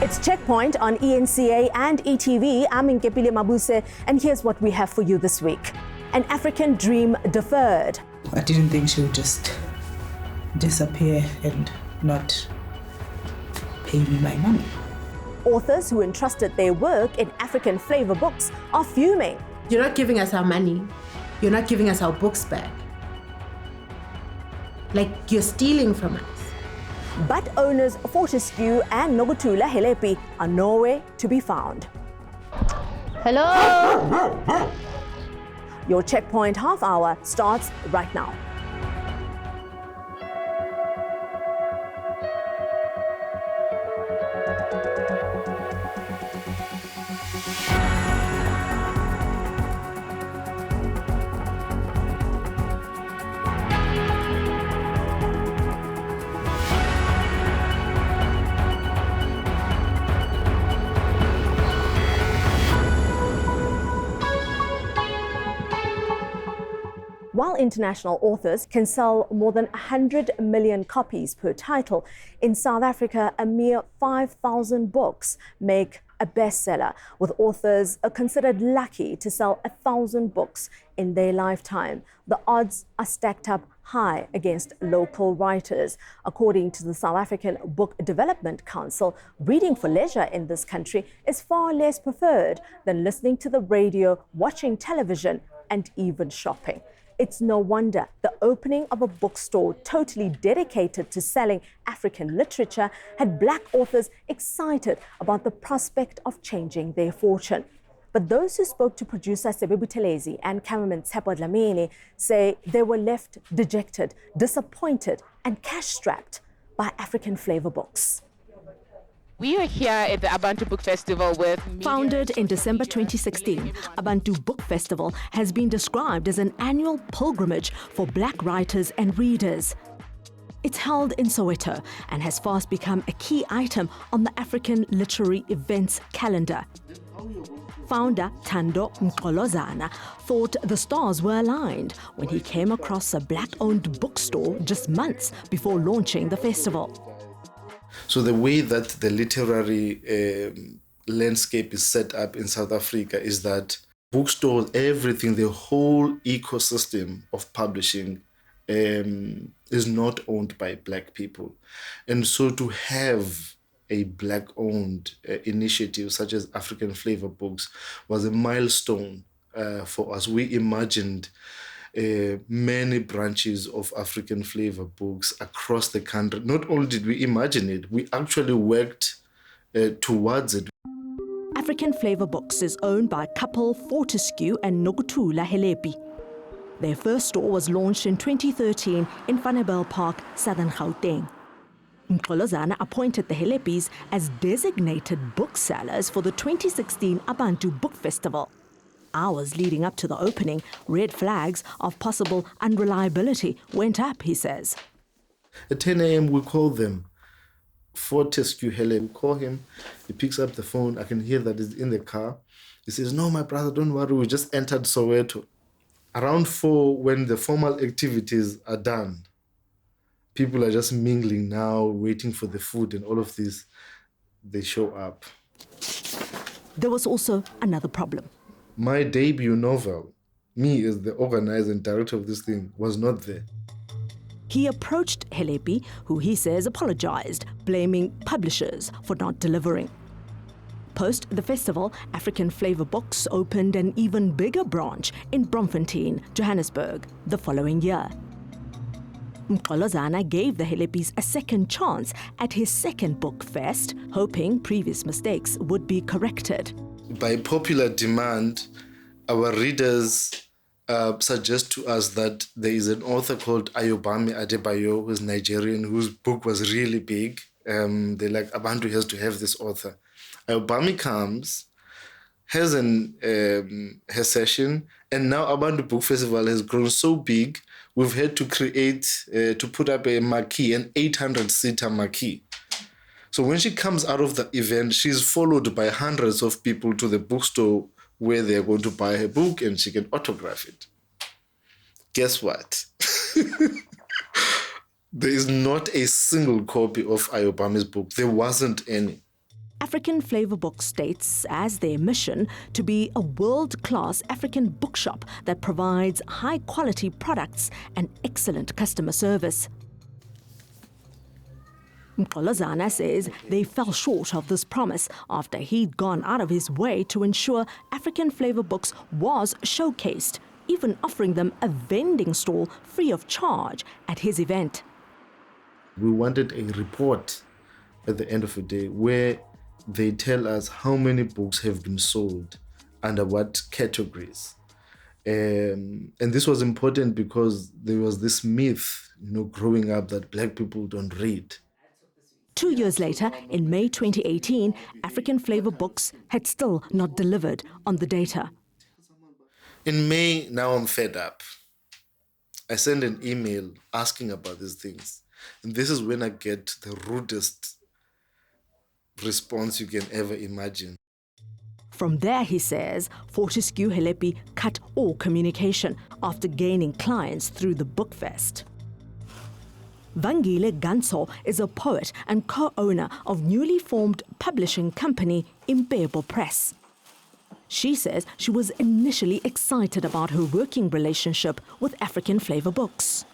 It's Checkpoint on ENCA and ETV. I'm Nkepile Mabuse, and here's what we have for you this week. An African dream deferred. I didn't think she would just disappear and not pay me my money. Authors who entrusted their work in African Flavour Books are fuming. You're not giving us our money. You're not giving us our books back. Like you're stealing from us. But owners Fortescue and Nogutula Helepi are nowhere to be found. Hello? Your Checkpoint half hour starts right now. While international authors can sell more than 100 million copies per title, in South Africa, a mere 5,000 books make a bestseller, with authors considered lucky to sell 1,000 books in their lifetime. The odds are stacked up high against local writers. According to the South African Book Development Council, reading for leisure in this country is far less preferred than listening to the radio, watching television, and even shopping. It's no wonder the opening of a bookstore totally dedicated to selling African literature had Black authors excited about the prospect of changing their fortune. But those who spoke to producer Sebe Buthelezi and cameraman Tsepo Dlamini say they were left dejected, disappointed, and cash-strapped by African Flavour Books. We are here at the Abantu Book Festival with... Founded in December 2016, Abantu Book Festival has been described as an annual pilgrimage for Black writers and readers. It's held in Soweto and has fast become a key item on the African literary events calendar. Founder Thando Mqolozana thought the stars were aligned when he came across a Black-owned bookstore just months before launching the festival. So the way that the literary landscape is set up in South Africa is that bookstores, everything, the whole ecosystem of publishing is not owned by Black people. And so to have a Black-owned initiative such as African Flavour Books was a milestone for us. We imagined many branches of African Flavour Books across the country. Not only did we imagine it, we actually worked towards it. African Flavour Books is owned by couple Fortescue and Nogutula Helepi. Their first store was launched in 2013 in Vanderbijl Park, Southern Gauteng. Mqolozana appointed the Helepis as designated booksellers for the 2016 Abantu Book Festival. Hours leading up to the opening, red flags of possible unreliability went up, he says. At 10 a.m. we call them. Fortescue Helen, we call him, he picks up the phone, I can hear that he's in the car. He says, "No, my brother, don't worry, we just entered Soweto." Around 4, when the formal activities are done, people are just mingling now, waiting for the food and all of this, they show up. There was also another problem. My debut novel, me as the organizer and director of this thing, was not there. He approached Helepi, who he says apologized, blaming publishers for not delivering. Post the festival, African Flavour Books opened an even bigger branch in Bloemfontein, Johannesburg, the following year. Mqolozana gave the Helepis a second chance at his second book fest, hoping previous mistakes would be corrected. By popular demand, our readers suggest to us that there is an author called Ayobami Adebayo, who is Nigerian, whose book was really big. They're like, Abantu has to have this author. Ayobami comes, has her session, and now Abantu Book Festival has grown so big, we've had to to put up a marquee, an 800-seater marquee. So when she comes out of the event, she's followed by hundreds of people to the bookstore where they're going to buy her book and she can autograph it. Guess what? There is not a single copy of Ayobami's book. There wasn't any. African Flavour Books states as their mission to be a world-class African bookshop that provides high-quality products and excellent customer service. Mkolazana says they fell short of this promise after he'd gone out of his way to ensure African Flavour Books was showcased, even offering them a vending stall free of charge at his event. We wanted a report at the end of the day where they tell us how many books have been sold under what categories. And this was important because there was this myth, growing up that black people don't read. 2 years later, in May 2018, African Flavour Books had still not delivered on the data. In May, now I'm fed up. I send an email asking about these things. And this is when I get the rudest response you can ever imagine. From there, he says, Fortescue Helepi cut all communication after gaining clients through the Bookfest. Vangile Ganso is a poet and co-owner of newly formed publishing company Impebo Press. She says she was initially excited about her working relationship with African Flavour Books.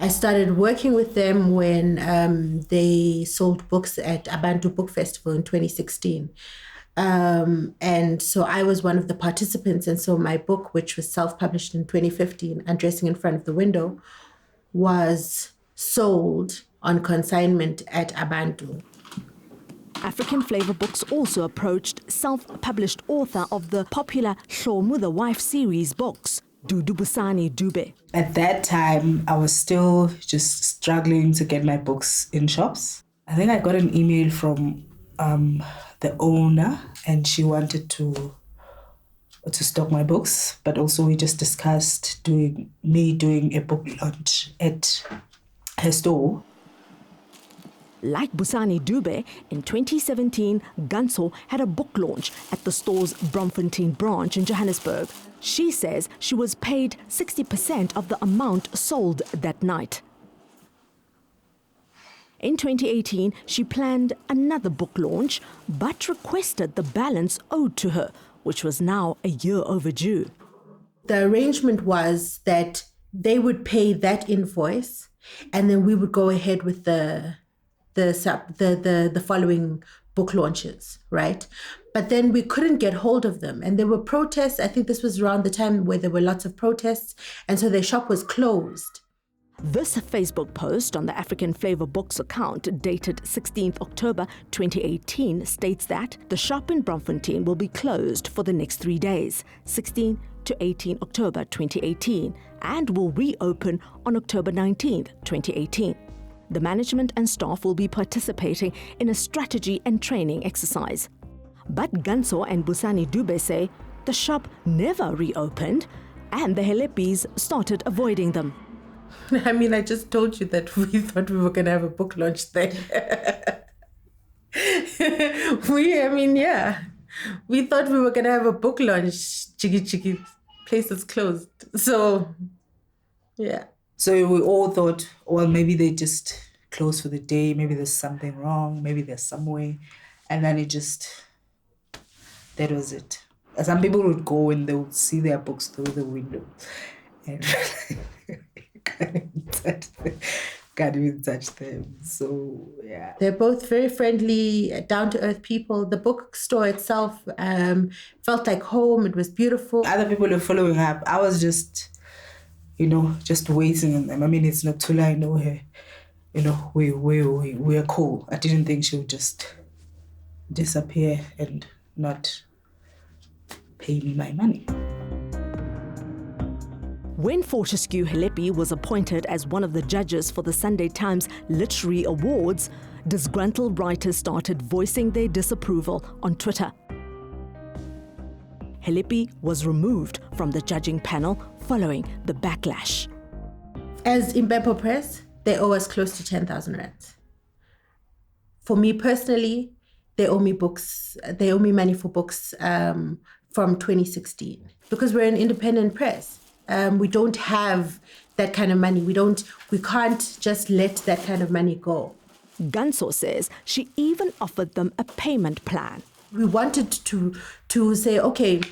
I started working with them when they sold books at Abantu Book Festival in 2016. And so I was one of the participants. And so my book, which was self-published in 2015, Undressing in Front of the Window, was sold on consignment at Abantu. African Flavour Books also approached self-published author of the popular Hlomu the Wife series books, Dudu Busani Dube. At that time, I was still just struggling to get my books in shops. I think I got an email from the owner, and she wanted to stock my books, but also we just discussed doing a book launch at her store. Like Busani Dube, in 2017, Ganso had a book launch at the store's Bromfontein branch in Johannesburg. She says she was paid 60% of the amount sold that night. In 2018, she planned another book launch, but requested the balance owed to her, which was now a year overdue. The arrangement was that they would pay that invoice, and then we would go ahead with the following book launches, right? But then we couldn't get hold of them, and there were protests. I think this was around the time where there were lots of protests, and so their shop was closed. This Facebook post on the African Flavour Books account, dated 16th October 2018, states that the shop in Bromfontein will be closed for the next 3 days, 16 to 18 October 2018, and will reopen on October 19th, 2018. The management and staff will be participating in a strategy and training exercise. But Ganso and Busani Dube say the shop never reopened and the Helepis started avoiding them. I mean, I just told you that we thought we were going to have a book launch there. We thought we were going to have a book launch. Chiki, place is closed. So, yeah. So we all thought, well, maybe they just closed for the day. Maybe there's something wrong. Maybe they're somewhere. And then that was it. Some people would go and they would see their books through the window. And can't even touch them. So, yeah. They're both very friendly, down-to-earth people. The bookstore itself felt like home. It was beautiful. Other people were following up. I was just waiting on them. I mean, it's not Tula, I know her. We're cool. I didn't think she would just disappear and not pay me my money. When Fortescue Helepi was appointed as one of the judges for the Sunday Times Literary Awards, disgruntled writers started voicing their disapproval on Twitter. Helepi was removed from the judging panel following the backlash. As Impebo Press, they owe us close to 10,000 rands. For me personally, they owe me money for books from 2016 because we're an independent press. We don't have that kind of money. We can't just let that kind of money go. Gunso says she even offered them a payment plan. We wanted to say, okay,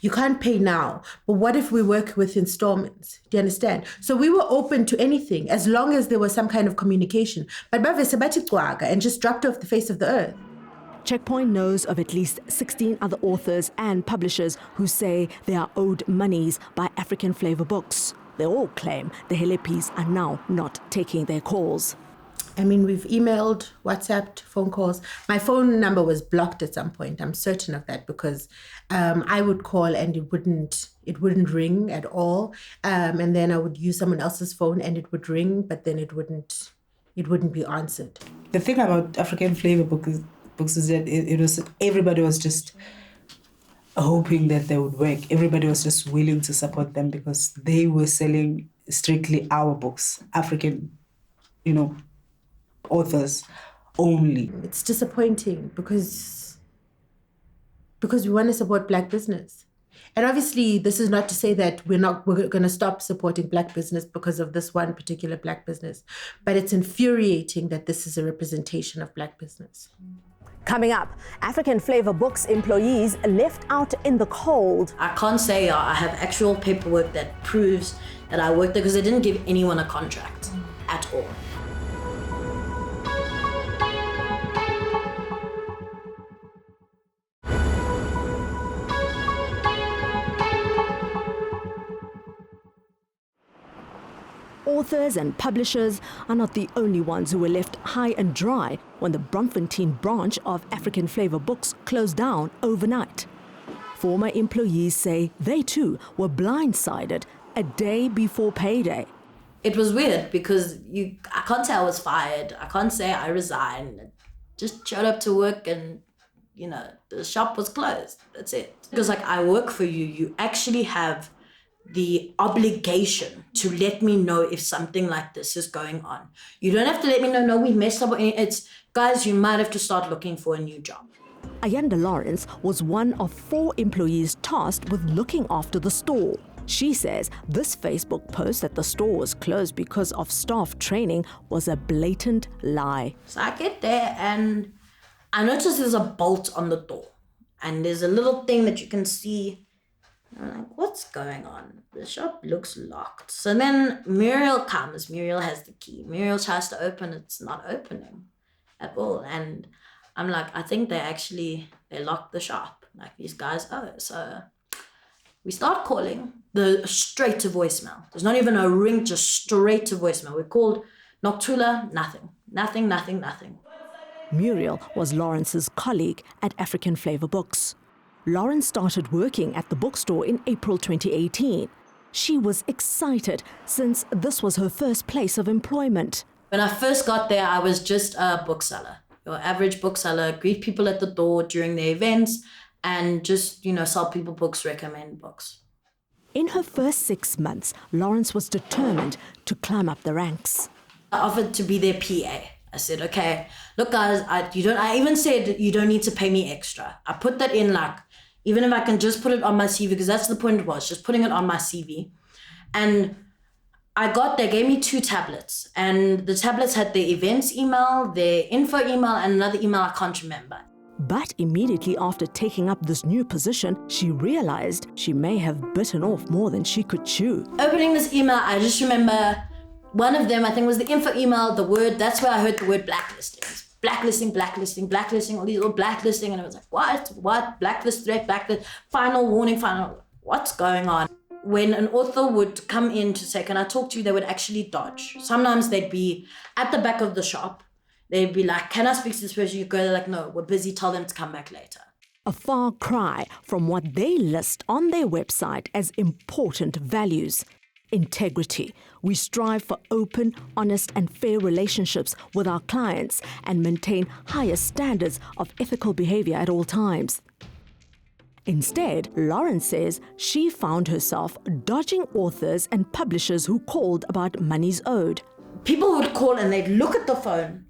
you can't pay now, but what if we work with installments? Do you understand? So we were open to anything as long as there was some kind of communication. But and just dropped off the face of the earth. Checkpoint knows of at least 16 other authors and publishers who say they are owed monies by African Flavour Books. They all claim the Hilepis are now not taking their calls. I mean, we've emailed, WhatsApped, phone calls. My phone number was blocked at some point. I'm certain of that because I would call and it wouldn't ring at all. And then I would use someone else's phone and it would ring, but then it wouldn't be answered. The thing about African Flavour Books is that it was everybody was just hoping that they would work. Everybody was just willing to support them because they were selling strictly our books, African, authors only. It's disappointing because we want to support Black business. And obviously, this is not to say that we're going to stop supporting Black business because of this one particular Black business. But it's infuriating that this is a representation of Black business. Coming up, African Flavour Books employees left out in the cold. I can't say I have actual paperwork that proves that I worked there because they didn't give anyone a contract at all. Authors and publishers are not the only ones who were left high and dry when the Braamfontein branch of African Flavour Books closed down overnight. Former employees say they too were blindsided a day before payday. It was weird because I can't say I was fired. I can't say I resigned. I just showed up to work and, the shop was closed. That's it. Because I work for you. You actually have the obligation to let me know if something like this is going on. You don't have to let me know, no, we messed up. It's, guys, you might have to start looking for a new job. Ayanda Lawrence was one of 4 employees tasked with looking after the store. She says this Facebook post that the store was closed because of staff training was a blatant lie. So I get there and I notice there's a bolt on the door and there's a little thing that you can see. I'm like, what's going on? The shop looks locked. So then Muriel comes. Muriel has the key. Muriel tries to open. It's not opening at all. And I'm like, I think they locked the shop. Like these guys, so we start calling straight to voicemail. There's not even a ring, just straight to voicemail. We called Noctula, nothing. Muriel was Lawrence's colleague at African Flavour Books. Lawrence started working at the bookstore in April 2018. She was excited since this was her first place of employment. When I first got there, I was just a bookseller. Your average bookseller, greet people at the door during their events and just, sell people books, recommend books. In her first 6 months, Lawrence was determined to climb up the ranks. I offered to be their PA. I said, okay, look guys, I even said you don't need to pay me extra. I put that in even if I can just put it on my CV, because that's the point it was, just putting it on my CV. And they gave me 2 tablets, and the tablets had their events email, their info email, and another email I can't remember. But immediately after taking up this new position, she realized she may have bitten off more than she could chew. Opening this email, I just remember one of them, I think, was the info email, that's where I heard the word blacklisting. Blacklisting, all these little blacklisting. And I was like, what? Blacklist, threat, blacklist, final warning, what's going on? When an author would come in to say, can I talk to you? They would actually dodge. Sometimes they'd be at the back of the shop. They'd be like, can I speak to this person? You go, they're like, no, we're busy. Tell them to come back later. A far cry from what they list on their website as important values. Integrity. We strive for open, honest and fair relationships with our clients and maintain higher standards of ethical behavior at all times. Instead, Lawrence says she found herself dodging authors and publishers who called about monies owed. People would call and they'd look at the phone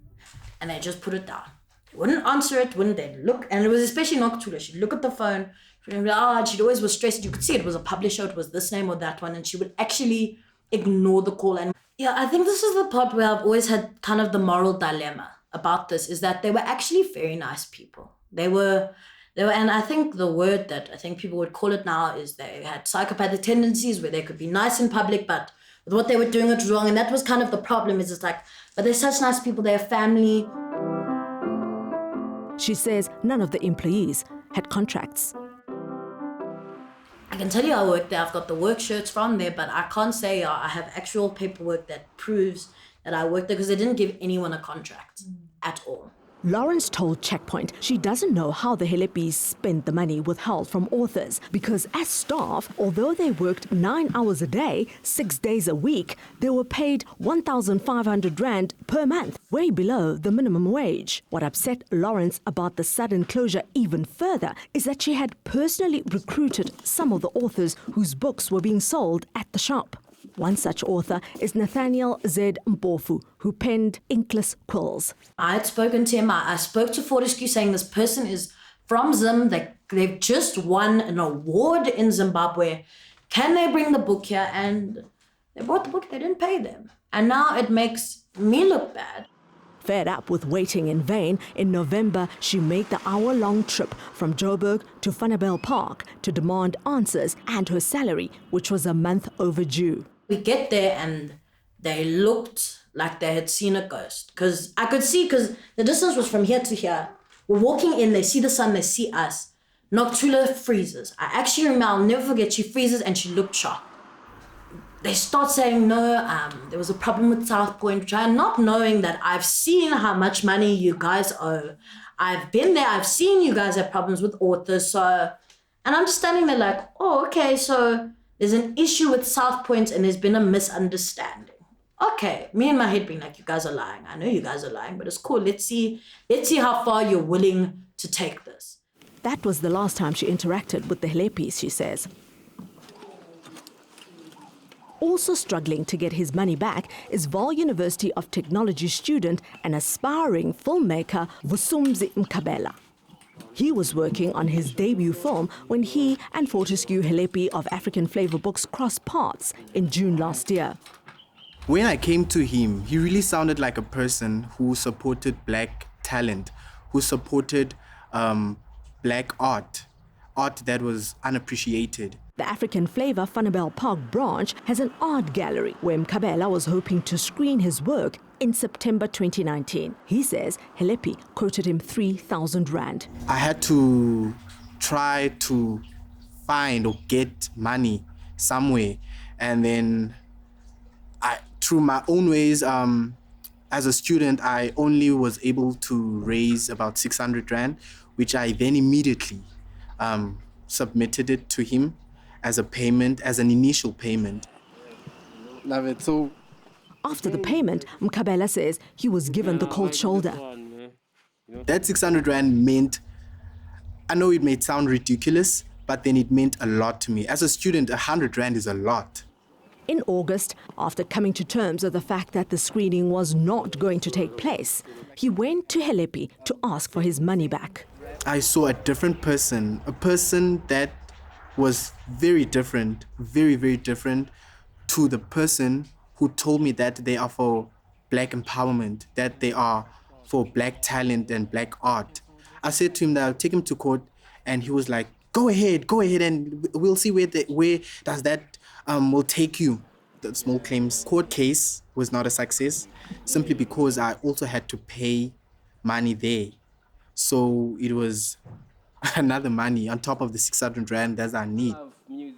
and they'd just put it down. They wouldn't answer it, they'd look, and it was especially Noctula. She'd look at the phone, she'd always was stressed. You could see it was a publisher, it was this name or that one, and she would actually ignore the call. And yeah, I think this is the part where I've always had kind of the moral dilemma about this, is that they were actually very nice people. They were, and I think the word that I think people would call it now is they had psychopathic tendencies where they could be nice in public, but with what they were doing it wrong. And that was kind of the problem, is it's like, but they're such nice people, they're family. She says none of the employees had contracts. I can tell you I work there. I've got the work shirts from there, but I can't say I have actual paperwork that proves that I work there, because they didn't give anyone a contract at all. Lawrence told Checkpoint she doesn't know how the Helepis spent the money withheld from authors, because as staff, although they worked 9 hours a day, 6 days a week, they were paid 1,500 Rand per month, way below the minimum wage. What upset Lawrence about the sudden closure even further is that she had personally recruited some of the authors whose books were being sold at the shop. One such author is Nathaniel Z. Mpofu, who penned Inkless Quills. I had spoken to him. I spoke to Fortescue saying this person is from Zim. They've just won an award in Zimbabwe. Can they bring the book here? And they bought the book. They didn't pay them. And now it makes me look bad. Fed up with waiting in vain, in November she made the hour-long trip from Joburg to Vanderbijl Park to demand answers and her salary, which was a month overdue. We get there and they looked like they had seen a ghost. Because I could see, because the distance was from here to here. We're walking in, they see the sun, they see us. Noctula freezes. I actually remember, I'll never forget, she freezes and she looked shocked. They start saying, no, there was a problem with South Point, not knowing that I've seen how much money you guys owe. I've been there, I've seen you guys have problems with authors, so... And I'm just standing there like, oh, okay, so there's an issue with South Point and there's been a misunderstanding. Okay, me in my head being like, you guys are lying. I know you guys are lying, but it's cool. Let's see how far you're willing to take this. That was the last time she interacted with the Helepis, she says. Also struggling to get his money back is Vaal University of Technology student and aspiring filmmaker Vusumzi Mkabela. He was working on his debut film when he and Fortescue Helepi of African Flavour Books crossed paths in June last year. When I came to him, he really sounded like a person who supported black talent, who supported black art that was unappreciated. The African Flavour Vanderbijl Park branch has an art gallery where Mkabela was hoping to screen his work in September 2019. He says Helepi quoted him 3,000 Rand. I had to try to find or get money somewhere, and then through my own ways, as a student, I only was able to raise about 600 Rand, which I then immediately submitted it to him as a payment, as an initial payment. Love it. So after the payment, Mkabela says he was given the cold shoulder. That 600 Rand meant, I know it may sound ridiculous, but then it meant a lot to me. As a student, 100 Rand is a lot. In August, after coming to terms with the fact that the screening was not going to take place, he went to Helepi to ask for his money back. I saw a different person, a person that was very different, very, very different to the person who told me that they are for black empowerment, that they are for black talent and black art. I said to him that I'll take him to court, and he was like, go ahead, and we'll see where does that will take you. The small claims court case was not a success, simply because I also had to pay money there. So it was another money on top of the 600 Rand that I need.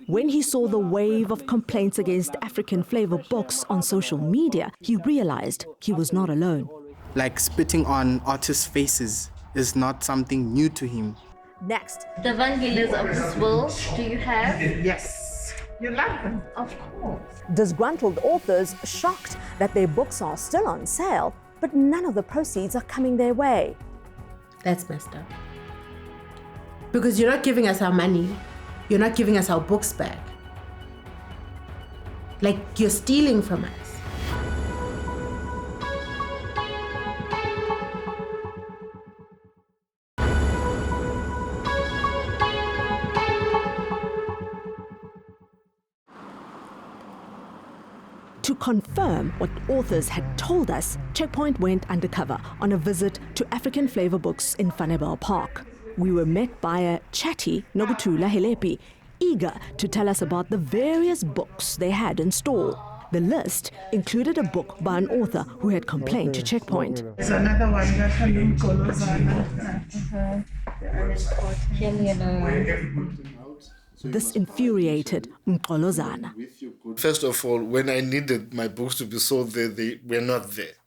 When he saw the wave of complaints against African Flavour Books on social media, he realized he was not alone. Like spitting on artists' faces is not something new to him. Next, The Vangelis of this world, do you have? Yes. You like them? Of course. disgruntled authors shocked that their books are still on sale, but none of the proceeds are coming their way. That's messed up. Because you're not giving us our money. You're not giving us our books back. Like, you're stealing from us. To confirm what authors had told us, Checkpoint went undercover on a visit to African Flavour Books in Vanderbijl Park. We were met by a chatty Nokuthula Helepi, eager to tell us about the various books they had in store. The list included a book by an author who had complained to Checkpoint. There's another one that's This infuriated Mqolozana. First of all, when I needed my books to be sold there, they were not there.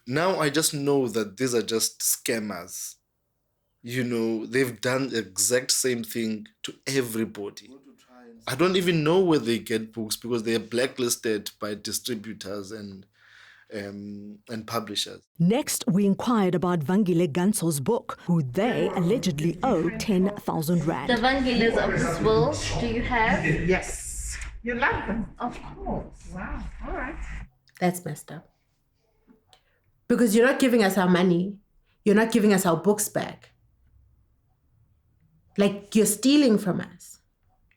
Now I just know that these are just scammers. You know, they've done the exact same thing to everybody. I don't even know where they get books because they are blacklisted by distributors and publishers. Next, we inquired about Vangile Ganso's book, who they allegedly owe 10,000 rand. The Vangelis of this world, do you have? Yes. You love them? Of course. Wow. All right. That's messed up. Because you're not giving us our money. You're not giving us our books back. Like, you're stealing from us.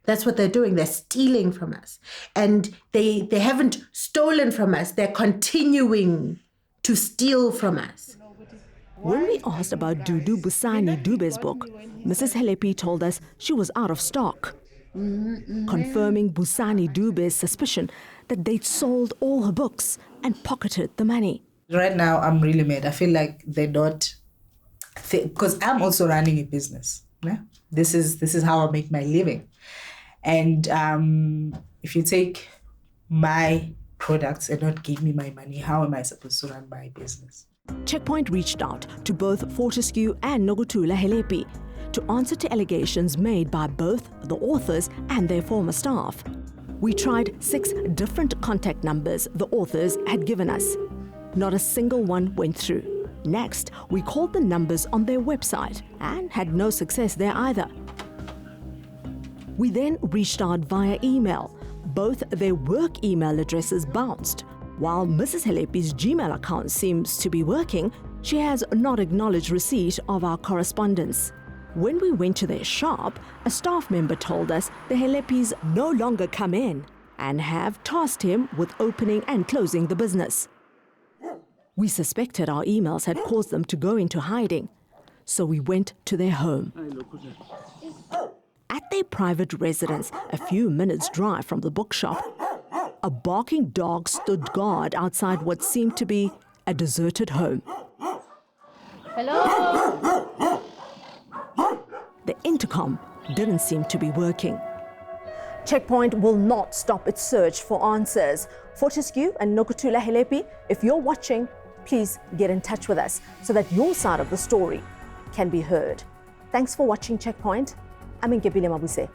That's what they're doing. They're stealing from us. And they haven't stolen from us. They're continuing to steal from us. When we asked about Dudu Busani Dube's book, Mrs. Helepi told us she was out of stock, confirming Busani Dube's suspicion that they'd sold all her books and pocketed the money. Right now, I'm really mad. I feel like they're not... Because I'm also running a business. Yeah? This is how I make my living. And if you take my products and not give me my money, how am I supposed to run my business? Checkpoint reached out to both Fortescue and Nokuthula Helepi to answer to allegations made by both the authors and their former staff. We tried 6 different contact numbers the authors had given us. Not a single one went through. Next, we called the numbers on their website and had no success there either. We then reached out via email. Both their work email addresses bounced. While Mrs. Helepi's Gmail account seems to be working, she has not acknowledged receipt of our correspondence. When we went to their shop, a staff member told us the Helepis no longer come in and have tasked him with opening and closing the business. We suspected our emails had caused them to go into hiding, so we went to their home. At their private residence, a few minutes' drive from the bookshop, a barking dog stood guard outside what seemed to be a deserted home. Hello? The intercom didn't seem to be working. Checkpoint will not stop its search for answers. Fortescue and Nokuthula Helepi, if you're watching, please get in touch with us so that your side of the story can be heard. Thanks for watching Checkpoint. I'm Nkebile Mabuse.